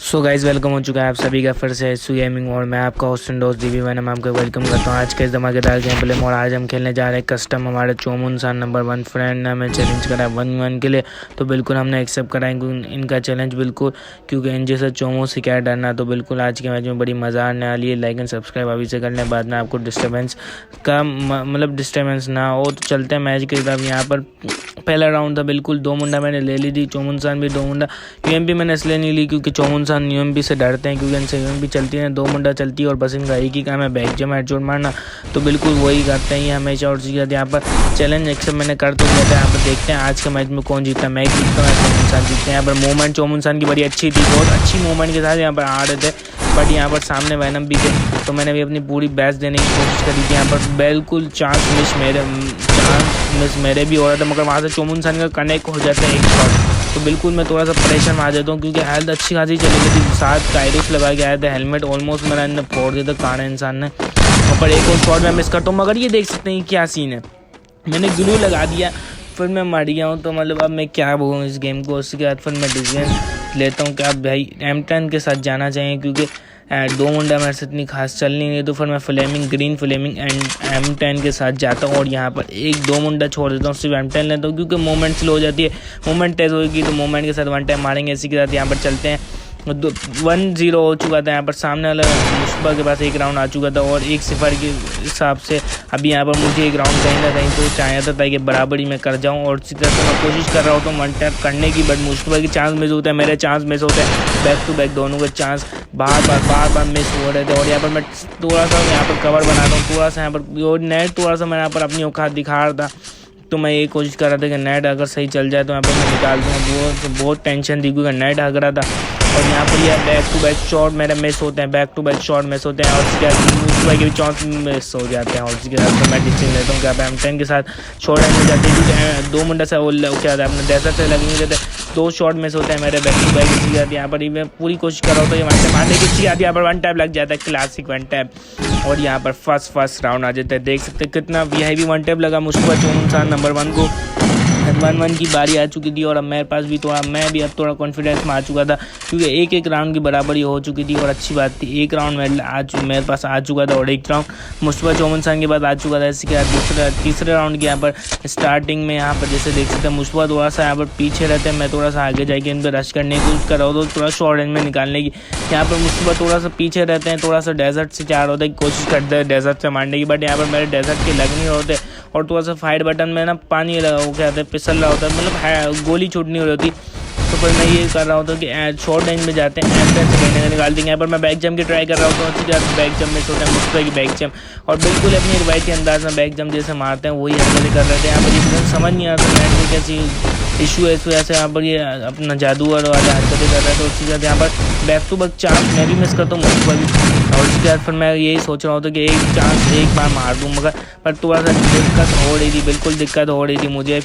So guys welcome हो चुका है आप सभी का फिर से एसू गेमिंग और मैं आपका होस्ट दोस्त दीवी मैंने आपको वेलकम करता हूँ आज के इस धमाकेदार गेम प्ले और आज हम खेलने जा रहे हैं कस्टम। हमारे चोमुन सान नंबर 1 फ्रेंड ने हमें चैलेंज करा है 1v1 के लिए, तो बिल्कुल हमने एक्सेप्ट करा इनका चैलेंज बिल्कुल, क्योंकि इन जैसे चोमो से क्या डरना। तो बिल्कुल आज के मैच में बड़ी मज़ा आने वाली है। लाइक एंड सब्सक्राइब अभी से करने बाद में आपको डिस्टर्बेंस का मतलब डिस्टर्बेंस ना हो। तो चलते हैं मैच की तरफ। यहाँ पर पहला राउंड था, बिल्कुल 2 मुंडा मैंने ले ली थी, चोमुन सान भी 2 मुंडा। यूएमपी मैंने इसलिए नहीं ली क्योंकि चोमुन सान यूएमपी से डरते हैं, क्योंकि इनसे यूएमपी चलती है 2 मुंडा चलती है और बस इनका एक ही काम है बैक जम हेडशॉट मारना। तो बिल्कुल वही करते हैं ये हमेशा। और सीखा यहाँ पर चैलेंज एक्सेप्ट मैंने कर तो दिया था। यहाँ पर देखते हैं आज के मैच में कौन जीतता है। मैं जीतता हूँ, चोमुन सान जीतते हैं। यहाँ पर मूवमेंट चोमुन सान की बड़ी अच्छी थी, बहुत अच्छी मूवमेंट के साथ यहाँ पर आ रहे थे, बट यहाँ पर सामने वैनम भी थे, तो मैंने भी अपनी पूरी बेस्ट देने की कोशिश करी थी। यहाँ पर बिल्कुल चांस मिस मेरे भी हो रहा था, मगर वहाँ से चोमुन सान का कनेक्ट हो जाता है एक शॉट। तो बिल्कुल मैं थोड़ा सा परेशान में आ जाता हूँ, क्योंकि हेल्थ अच्छी खासी चली गई थी। 7 कायरोस लगा के आया था, हेलमेट ऑलमोस्ट मेरा इन्हें फोड़ दिया था काना इंसान ने। वहाँ पर एक और शॉट मैं मिस करता हूँ, मगर ये देख सकते हैं क्या सीन है, मैंने ग्लू लगा दिया फिर मैं मर गया हूँ। तो मतलब अब मैं क्या बोलूँ इस गेम को। उसके बाद फिर मैं डिसीजन लेता हूँ कि आप भाई M10 के साथ जाना चाहिए, क्योंकि 2 मुंडा मेरे से इतनी खास चलनी नहीं। तो फिर मैं ग्रीन फ्लेमिंग एंड M10 के साथ जाता हूँ और यहाँ पर 1-2 मुंडा छोड़ देता हूँ, सिर्फ M10 लेता हूँ, क्योंकि मूवमेंट स्लो हो जाती है। मूवमेंट तेज होगी तो मूवमेंट के साथ 1 टाइम मारेंगे। इसी के साथ यहाँ पर चलते हैं। 1-0 हो चुका था यहाँ पर, सामने वाला मुश्बा के पास एक राउंड आ चुका था और 1-0 के हिसाब से अभी यहाँ पर मुझे एक राउंड कहीं ना कहीं तो चाहिए था ताकि बराबरी में कर जाऊँ। और इसी तरह से मैं कोशिश कर रहा हूँ तो 1 टैप करने की, बट मुश्बा की चांस मिस होता है, मेरे चांस मिस होते हैं। बैक टू बैक दोनों के चांस बार बार मिस हो रहे थे। और यहाँ पर मैं थोड़ा सा यहाँ पर कवर बनाता हूँ, थोड़ा सा यहाँ पर नेट थोड़ा सा मैं यहाँ पर अपनी औकात दिखा रहा था। तो मैं ये कोशिश कर रहा था कि नेट अगर सही चल जाए तो यहाँ पर मैं निकाल दूँ। बहुत टेंशन थी क्योंकि नेट हग रहा था। और यहाँ पर यह बैक टू बैक शॉट मेरे मिस होते हैं, back to back shot miss होते हैं, और उसके बाद के भी चांस मिस हो जाते हैं। और उसके बाद मैं डिसीजन लेता हूँ कि आप M10 के साथ शॉट हो जाते हैं, क्योंकि 2 मुंडा से क्या था अपने डेजर्ट से लगने देते, 2 शॉट मिस होते हैं मेरे बैक टू बैक। इसी के यहाँ पर मैं पूरी कोशिश कर रहा हूँ तो ये 1 टैप मारने की। इसी के यहाँ पर 1 टैप लग जाता है, क्लासिक 1 टैप, और यहाँ पर फर्स्ट राउंड आ जाता है। देख सकते हैं कितना यह भी 1 टैप लगा मुझको चोमुन सान नंबर 1 को। 1-1 की बारी आ चुकी थी और अब मेरे पास भी मैं भी अब थोड़ा कॉन्फिडेंस में आ चुका था, क्योंकि एक राउंड की बराबरी हो चुकी थी। और अच्छी बात थी, एक राउंड मेरे पास आ चुका था और एक राउंड मुस्तफा चोमुन सान के बाद आ चुका था। इसके बाद तीसरे राउंड की यहाँ पर स्टार्टिंग में यहाँ पर जैसे देख सकते हैं मुस्तफा थोड़ा सा यहाँ पर पीछे रहते हैं, मैं थोड़ा सा आगे जाके इन पर रश करने की कोशिश कर रहा हूँ, तो थोड़ा शॉर्ट रेंज में निकालने की। यहाँ पर मुस्तफा थोड़ा सा पीछे रहते हैं, थोड़ा सा डेजर्ट से चार होता है, कोशिश करते हैं डेजर्ट से मारने की, बट यहाँ पर मेरे डेजर्ट के लग नहीं होते। और थोड़ा सा फाइट बटन में ना पानी लगा हो क्या फिसल रहा होता है, मतलब गोली छूटनी हो रही होती। तो फिर मैं ये कर रहा होता कि शॉर्ट रेंज में जाते हैं, M10 से कहने का निकाल देंगे। यहाँ पर मैं बैक जंप की ट्राई कर रहा होता हूँ, अच्छी तरह बैक जंप में सोचता है मुझसे की बैक जंप, और बिल्कुल अपनी रिवायती अंदाज में बैक जंप जैसे मारते हैं वही हम कर रहे थे। यहाँ पर ये समझ नहीं आता नेट में कैसी इशू है, इस वजह से यहाँ पर ये अपना जादूगर वाला हरकतें कर रहे थे। तो उसी के साथ यहाँ पर बैक टू बैक चांस मैं भी मिस करता हूँ मुझको भी। और उसके बाद फिर मैं यही सोच रहा होता कि एक चांस एक बार मार दूँ, मगर पर थोड़ा सा दिक्कत हो रही थी, बिल्कुल दिक्कत हो रही थी मुझे।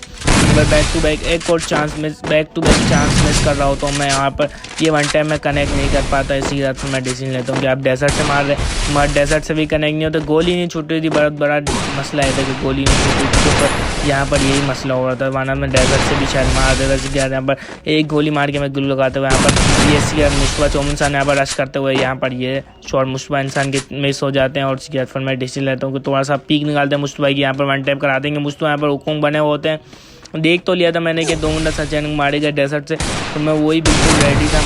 मैं बैक टू बैक एक और चांस मिस कर रहा होता हूँ मैं, यहाँ पर ये 1 टाइम में कनेक्ट नहीं कर पाता। इसी के साथ मैं डिसीजन लेता हूँ कि आप डेजर्ट से मार रहे हैं, मगर डेजर्ट से भी कनेक्ट नहीं होता, गोली नहीं छूट रही थी। बहुत बड़ा मसला है था कि गोली नहीं छूट रही थी, तो यहाँ पर यही मसला हो रहा था, वरना मैं डेजर्ट से भी शायद मार देता। इसी के बाद यहाँ पर एक गोली मार के मैं ग्लू लगाते हुए यहाँ पर ये सी मुस्तफा चोमुन सान यहाँ पर रश करते हुए यहाँ पर ये शॉट मुस्तफा इंसान के मिस हो जाते हैं। और उसके बाद फिर मैं डिसीजन लेता हूँ कि थोड़ा सा पीक निकालते हैं मुस्तफा की, यहाँ पर 1 टैप करा देंगे। मुस्तफा यहाँ पर हुकुम बने होते हैं, देख तो लिया था मैंने कि 2 मुंडा सचैन मारे गए डेजर्ट से, तो मैं वही बिल्कुल रेडी था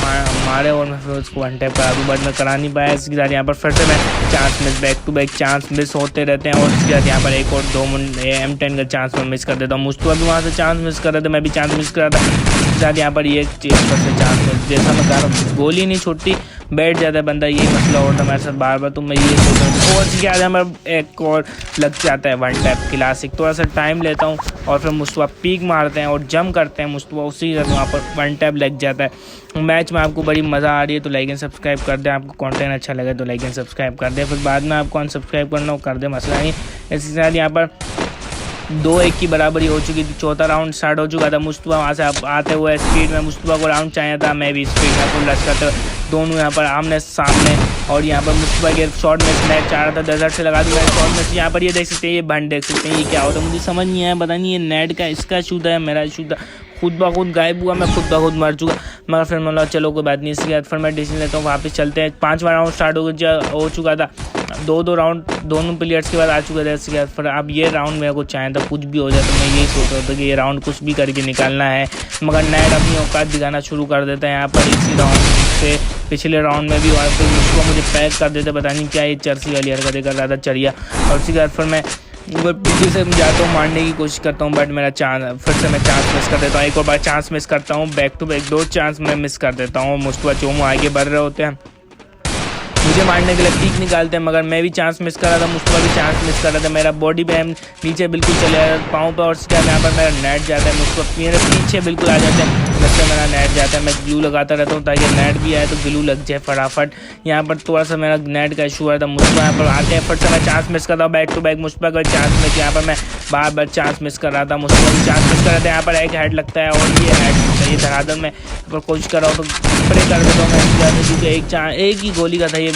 मारे और मैं फिर उसको 1 टैप करा दूँ, बट मैं करा नहीं पाया। इसके साथ यहाँ पर फिर से मैं chance miss, back to back chance miss होते रहते हैं। और उसके बाद यहाँ पर एक और 2 M10 का चांस मैं मिस कर देता हूँ। मुझको भी वहाँ से चांस मिस कर रहे थे, मैं भी चांस मिस कर रहा था। इसके साथ यहाँ पर ये चांस मिस, जैसा मैं कह रहा हूँ गोली नहीं छूटती, बैठ जाता है बंदा, यही मसला होता है मेरे साथ बार बार। तो मैं ये सोच रहा हूँ और इसके बाद हमारा एक और लग जाता है 1 टैप क्लासिक। थोड़ा सा टाइम लेता हूँ और फिर मुस्तफा पीक मारते हैं और जंप करते हैं मुस्तफा, उसी तरह वहाँ पर 1 टैप लग जाता है। मैच में आपको बड़ी मज़ा आ रही है तो लाइक एंड सब्सक्राइब कर दें, आपको कंटेंट अच्छा लगे तो लाइक एंड सब्सक्राइब कर दें, फिर बाद में आपको अनसब्सक्राइब करना हो कर दे, मसला नहीं। इसके साथ यहाँ पर 2-1 की बराबरी हो चुकी थी, चौथा राउंड स्टार्ट हो चुका था। मुस्तफा वहाँ से आते हुए स्पीड में, मुस्तफा को राउंड चाहिए था, मैं भी स्पीड में फुल रश करते हुए, दोनों यहाँ पर आमने सामने। और यहाँ पर मुस्तफा के शॉट में स्नैप चाह रहा था, डेजर्ट से लगा दूँगा शॉट में। यहाँ पर ये देख सकते हैं, ये भंड देख सकते हैं, ये क्या होता है मुझे समझ नहीं आया, पता नहीं ये नेट का इसका इशू था या मेरा इशू था, खुद ब खुद गायब हुआ, मैं खुद ब खुद मर चुका। मगर फिर मैं बोला चलो कोई बात नहीं, इसके बाद फिर मैं डिसीजन लेता हूँ वापस चलते हैं। 5वां राउंड स्टार्ट हो चुका था, 2 राउंड दोनों प्लेयर्स के बाद आ चुके थे। इसके बाद फिर अब ये राउंड मेरे को चाहे था कुछ भी हो जाए, तो मैं यही सोच रहा था कि ये राउंड कुछ भी करके निकालना है। मगर नेट अपनी औकात दिखाना शुरू कर देता है यहाँ पर। इसी राउंड से पिछले राउंड में भी वहाँ पर उसको मुझे पैक कर देते, पता नहीं क्या ये चर्सी वाली हरकतें कर रहा था चढ़िया। और उसके बाद फिर मैं पीछे से जाता हूँ, मारने की कोशिश करता हूँ, बट मेरा फिर से मैं चांस मिस कर देता हूँ। एक और बार चांस मिस करता हूँ, बैक टू बैक 2 चांस मैं मिस कर देता हूँ। मुस्तफा चोमू आगे बढ़ रहे होते हैं, मुझे मारने के लिए पीक निकालते हैं, मगर मैं भी चांस मिस कर रहा था, मुस्तफा भी चांस मिस कर रहा था। मेरा बॉडी पे नीचे बिल्कुल चले जाता है पाँव पे, और उसके बाद यहाँ पर मेरा नेट जाता है, मुस्तफा मेरे पीछे बिल्कुल आ जाते हैं, लगता है मेरा नेट जाता है। मैं ग्लू लगाता रहता हूँ ताकि नेट भी आए तो ग्लू लग जाए फटाफट। यहाँ पर थोड़ा सा मेरा नेट का इशू आ रहा था। मुस्तफा यहाँ पर आते हैं, फट से मैं चांस मिस करता हूँ, बैक टू बैक मुस्तफा का चांस मिस। यहाँ पर मैं बार चांस मिस कर रहा था, मुस्तफा भी चांस मिस कर रहा था। यहाँ पर एक हेड लगता है, और ये हेड ये धराधर में कोशिश कर रहा हूँ तो स्प्रे कर देता हूँ मैं, क्योंकि एक ही गोली का था ये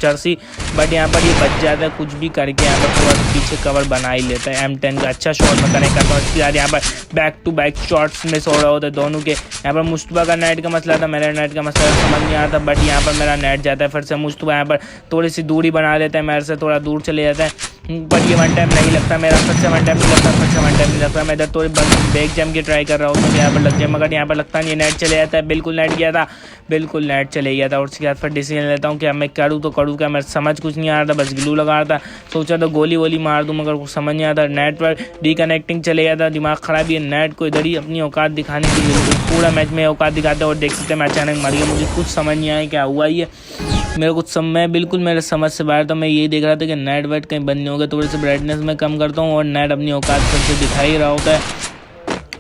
चर्सी, बट यहाँ पर ये बच जाता है कुछ भी करके। यहाँ पर थोड़ा पीछे कवर बना ही लेता है। M10 का अच्छा शॉट में कनेक्ट करता हूँ। इसके बाद यहाँ पर back to back shots miss हो रहे होते हैं दोनों के। यहाँ पर मुस्तफा का नेट का मसला था, मेरा नेट का मसला समझ नहीं आता, बट यहाँ पर मेरा नेट जाता है। फिर से मुस्तफा यहाँ पर थोड़ी सी दूरी बना लेता है, मेरे से थोड़ा दूर चले जाता है, पर ये 1 टाइम नहीं लगता मेरा। फिर से 1 टाइम नहीं लगता, फिर से 1 टाइम नहीं लगता। मैं इधर थोड़ी बैक जम के ट्राई कर रहा हूँ तो यहाँ पर लग जाए, मगर यहाँ पर लगता नहीं, नेट चले जाता है। बिल्कुल नेट गया था, बिल्कुल नेट चले गया था। और उसके बाद फिर डिसीजन लेता हूँ कि अब मैं करूँ तो करूँ क्या। मैं समझ कुछ नहीं आ रहा था, बस ग्लू लगा रहा था, सोचा तो गोली वोली मार दूँ, मगर कुछ समझ नहीं आता। नेट पर डिकनेक्टिंग चले गया था, दिमाग खराब ही है। नेट को इधर ही अपनी औकात दिखाने की बिल्कुल पूरा मैच में औकात दिखाते और देख सकते हैं मैं अचानक मर गया। मुझे कुछ समझ नहीं आया क्या हुआ ये, मेरे कुछ समय बिल्कुल मेरे समझ से बाहर था। मैं यही देख रहा था कि नेट वेट कहीं बंद नहीं हो गया। थोड़े से ब्राइटनेस में कम करता हूँ और नेट अपनी औकात सबसे दिखाई रहा होता है।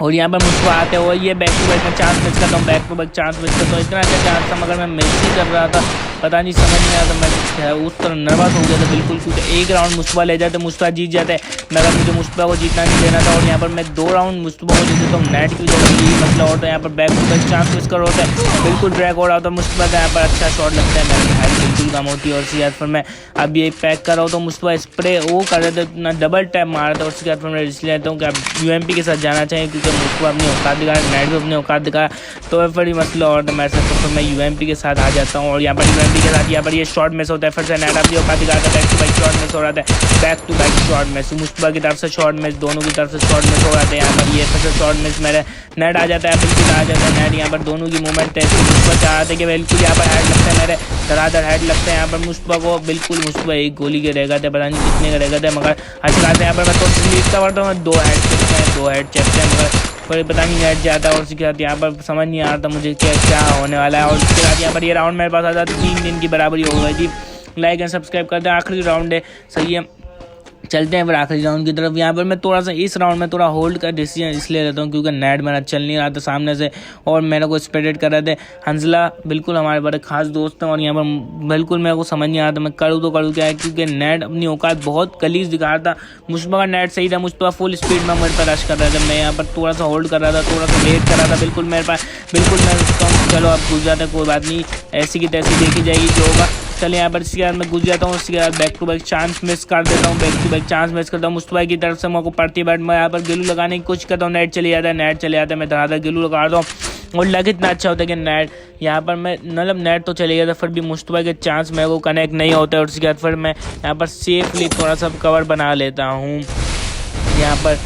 और यहाँ पर मुझको आते हैं और ये बैक टू बैक में चांस मिस करता हूँ, back to back chance miss करता हूँ। इतना अच्छा चांस था मगर मैं मिस ही कर रहा था, पता नहीं समझ नहीं आता। मैं उस तरह नर्वस हो गया था बिल्कुल, क्योंकि एक राउंड मुस्तफा ले जाते, मुस्तफा जीत जाते हैं, मगर मुझे मुस्तफा को जीतना नहीं देना था। और यहाँ पर मैं 2 राउंड मुस्तफा को जीत देता हूँ, नेट की वजह से यही मसला होता है। यहाँ पर back to back chance miss कर होता है, बिल्कुल ड्रैग हो रहा होता है मुस्तफा का। यहाँ पर अच्छा शॉट लगता है, मेरी हाइट बिल्कुल कम होती है। और उसके बाद फिर मैं अब ये पैक कर रहा हूँ तो मुस्तफा स्प्रे वो कर रहे थे ना, डबल टैप मार रहा था। और उसके बाद फिर मैं इसलिए लेता हूँ कि अब UMP के साथ जाना चाहिए, क्योंकि मुस्तफा अपनी औकात दिखा, नेट भी अपनी औकात दिखा, तो बड़ी मसला और था मेरे साथ। तो फिर मैं UMP के साथ आ जाता हूँ और यहाँ पर UMP के साथ यहाँ पर ये शॉट मिस होता है। फिर से नेट अपनी औकात दिखाता है, back to back shot miss हो रहा था, back to back shot miss, Mustafa की तरफ से शॉट मिस, दोनों की तरफ से शॉट मिस हो रहा था। यहाँ पर ये फिर से शॉट मिस, मेरे नेट आ जाता है, बिल्कुल आ जाता है नेट। यहाँ पर दोनों की मूवमेंट है, मुस्तफा चाहते कि बिल्कुल यहाँ पर हेड लगता है, मेरे धराधर हेड लगता है यहाँ पर मुस्तफा को। बिल्कुल मुस्तफा एक गोली के रह गए थे, पता नहीं कितने के रह गए थे, मगर अच्छी बात है। यहाँ पर मैं थोड़ी सी लीड करता हूँ, 2 हेड चलते हैं, 2 हेड चलते हैं, मगर कोई पता नहीं नेट जाता है। और उसके बाद यहाँ पर समझ नहीं आ रहा था मुझे क्या होने वाला है। और उसके बाद यहाँ पर ये राउंड मेरे पास आता 3 दिन की बराबरी हो गई थी। लाइक एंड सब्सक्राइब करते हैं, आखिरी राउंड है, सही है। चलते हैं फिर आखिरी राउंड की तरफ। यहाँ पर मैं थोड़ा सा इस राउंड में थोड़ा होल्ड का डिसीजन इसलिए लेता हूँ क्योंकि नेट मेरा चल नहीं रहा था सामने से, और मेरे को स्प्रेडेड कर रहे थे। हंसला बिल्कुल हमारे बड़े खास दोस्त हैं, और यहाँ पर बिल्कुल मेरे को समझ नहीं आ रहा था मैं करूँ तो करूँ क्या है, क्योंकि नेट अपनी औकात बहुत गलीज दिखा रहा था। मुस्तफा का नेट सही था, मुस्तफा फुल स्पीड में मेरे पर रश कर रहा था, मैं यहाँ पर थोड़ा सा होल्ड कर रहा था, थोड़ा सा वेट कर रहा था। बिल्कुल मेरे पास बिल्कुल मैं चलो अब घुस जाता है, कोई बात नहीं, ऐसी की तैसी देखी जाएगी जो होगा। चले यहाँ पर इसके बाद मैं घुस जाता हूँ, उसके बाद back to back chance miss कर देता हूँ, back to back chance miss करता हूँ। मुस्तफा की तरफ से मेरे को पड़ती है, बट मैं यहाँ पर गिलू लगाने की कोशिश करता हूँ, नेट चले जाता है, नेट चले जाता है, मैं धराधर गिलू लगाता हूँ। और लग इतना अच्छा होता है कि नेट यहाँ पर मैं मतलब नेट तो चले गया था, फिर भी मुस्तफा के चांस मेरे को कनेक्ट नहीं होता है। और उसके बाद फिर मैं यहाँ पर सेफली थोड़ा सा कवर बना लेता हूँ। यहाँ पर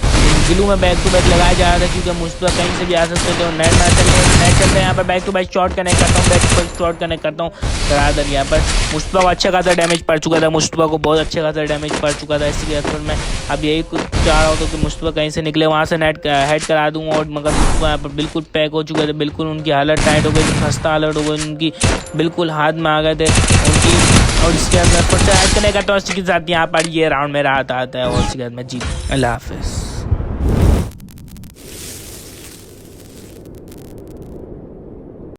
गिलू में बैक टू बैक लगाया जा रहा था, क्योंकि मुस्तफा कहीं से भी आ सकते थे और नेट चलते हैं। यहाँ पर back to back shot connect करता हूँ, back to back shot connect करता हूँ धराधर। यहाँ पर मुस्तफा को अच्छा खासा डैमेज पड़ चुका था, मुस्तफा को बहुत अच्छा खासा डैमेज पड़ चुका था। इसके बाद फिर मैं अब यही कुछ चाह रहा हूँ कि मुस्तफा कहीं से निकले, वहाँ से नेट हेड करा दूँ। और मगर मुस्तफा यहाँ पर बिल्कुल पैक हो चुके थे, बिल्कुल उनकी हालत टाइट हो गई थी, खस्ता हालत हो गई उनकी, बिल्कुल हाथ में आ गए थे उनकी। और इसके बाद मैं फिर से हेड कनेक्ट करता हूँ, इसके साथ यहाँ पर ये राउंड मेरा आता है और इसके बाद मैं जीत। अल्लाह हाफिज़।